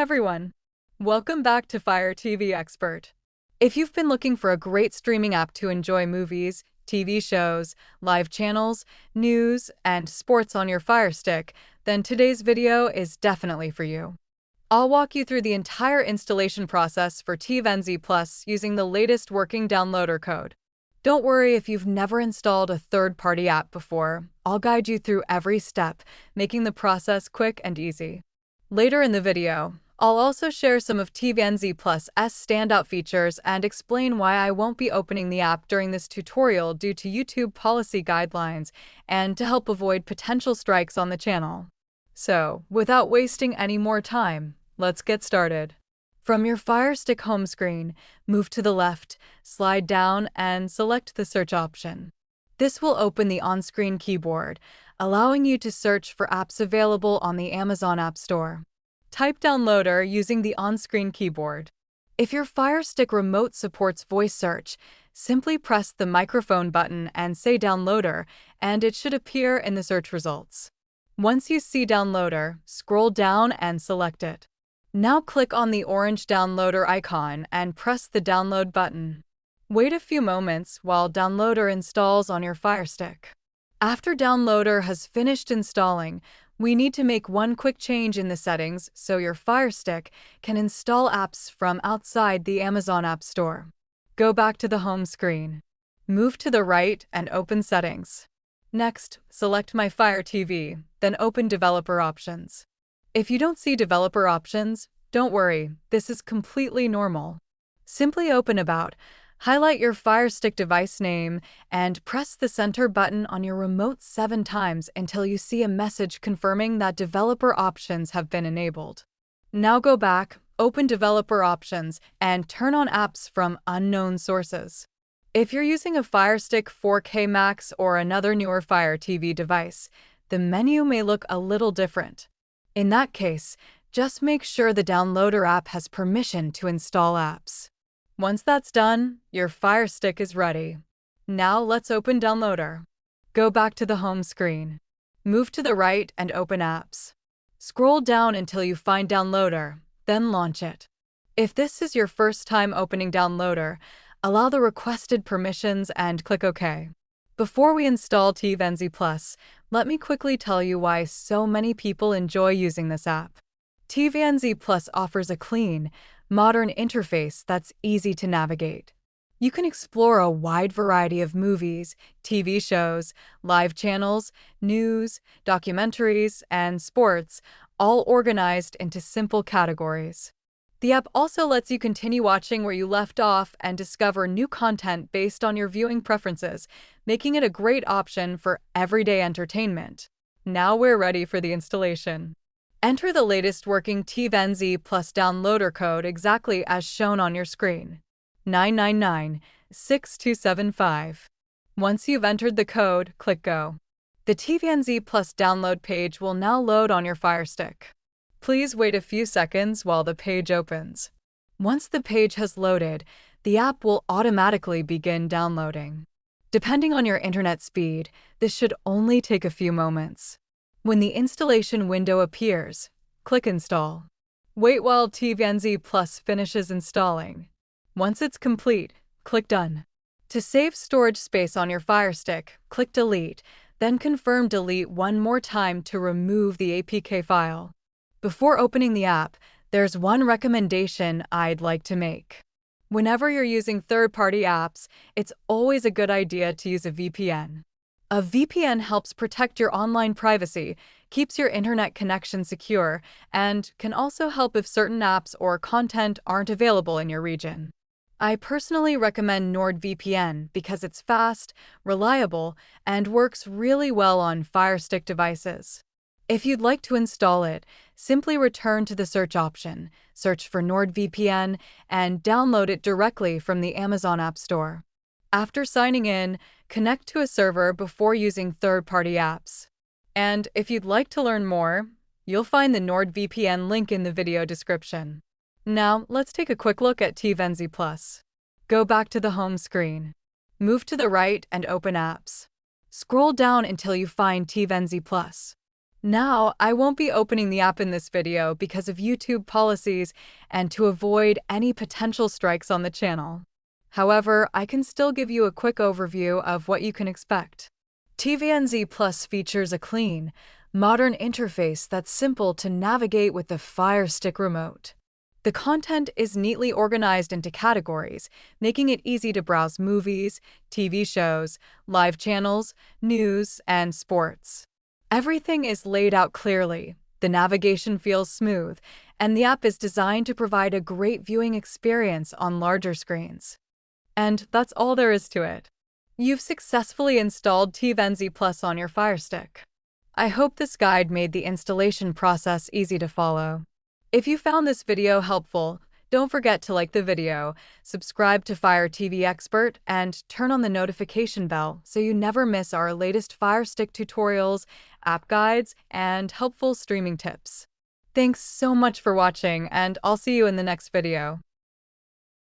everyone! Welcome back to Fire TV Expert. If you've been looking for a great streaming app to enjoy movies, TV shows, live channels, news, and sports on your Fire Stick, then today's video is definitely for you. I'll walk you through the entire installation process for TVNZ Plus using the latest working downloader code. Don't worry if you've never installed a third-party app before. I'll guide you through every step, making the process quick and easy. Later in the video, I'll also share some of TVNZ Plus' standout features and explain why I won't be opening the app during this tutorial due to YouTube policy guidelines and to help avoid potential strikes on the channel. So, without wasting any more time, let's get started. From your Fire Stick home screen, move to the left, slide down, and select the search option. This will open the on-screen keyboard, allowing you to search for apps available on the Amazon App Store. Type Downloader using the on-screen keyboard. If your Fire Stick remote supports voice search, simply press the microphone button and say Downloader, and it should appear in the search results. Once you see Downloader, scroll down and select it. Now click on the orange Downloader icon and press the Download button. Wait a few moments while Downloader installs on your Fire Stick. After Downloader has finished installing, we need to make one quick change in the settings so your Fire Stick can install apps from outside the Amazon App Store. Go back to the home screen. Move to the right and open Settings. Next, select My Fire TV, then open Developer Options. If you don't see Developer Options, don't worry, this is completely normal. Simply open About, highlight your Fire Stick device name, and press the center button on your remote 7 times until you see a message confirming that developer options have been enabled. Now go back, open Developer Options, and turn on apps from unknown sources. If you're using a Fire Stick 4K Max or another newer Fire TV device, the menu may look a little different. In that case, just make sure the Downloader app has permission to install apps. Once that's done, your Fire Stick is ready. Now let's open Downloader. Go back to the home screen. Move to the right and open Apps. Scroll down until you find Downloader, then launch it. If this is your first time opening Downloader, allow the requested permissions and click OK. Before we install TVNZ Plus, let me quickly tell you why so many people enjoy using this app. TVNZ Plus offers a clean, modern interface that's easy to navigate. You can explore a wide variety of movies, TV shows, live channels, news, documentaries, and sports, all organized into simple categories. The app also lets you continue watching where you left off and discover new content based on your viewing preferences, making it a great option for everyday entertainment. Now we're ready for the installation. Enter the latest working TVNZ Plus downloader code exactly as shown on your screen: 999-6275. Once you've entered the code, click Go. The TVNZ Plus download page will now load on your Fire Stick. Please wait a few seconds while the page opens. Once the page has loaded, the app will automatically begin downloading. Depending on your internet speed, this should only take a few moments. When the installation window appears, click Install. Wait while TVNZ Plus finishes installing. Once it's complete, click Done. To save storage space on your Fire Stick, click Delete, then confirm Delete one more time to remove the APK file. Before opening the app, there's one recommendation I'd like to make. Whenever you're using third-party apps, it's always a good idea to use a VPN. A VPN helps protect your online privacy, keeps your internet connection secure, and can also help if certain apps or content aren't available in your region. I personally recommend NordVPN because it's fast, reliable, and works really well on Fire Stick devices. If you'd like to install it, simply return to the search option, search for NordVPN, and download it directly from the Amazon App Store. After signing in, connect to a server before using third-party apps. And if you'd like to learn more, you'll find the NordVPN link in the video description. Now, let's take a quick look at TVNZ Plus. Go back to the home screen. Move to the right and open Apps. Scroll down until you find TVNZ Plus. Now, I won't be opening the app in this video because of YouTube policies and to avoid any potential strikes on the channel. However, I can still give you a quick overview of what you can expect. TVNZ Plus features a clean, modern interface that's simple to navigate with the FireStick remote. The content is neatly organized into categories, making it easy to browse movies, TV shows, live channels, news, and sports. Everything is laid out clearly, the navigation feels smooth, and the app is designed to provide a great viewing experience on larger screens. And that's all there is to it. You've successfully installed TVNZ Plus on your Fire Stick. I hope this guide made the installation process easy to follow. If you found this video helpful, don't forget to like the video, subscribe to Fire TV Expert, and turn on the notification bell so you never miss our latest Fire Stick tutorials, app guides, and helpful streaming tips. Thanks so much for watching, and I'll see you in the next video.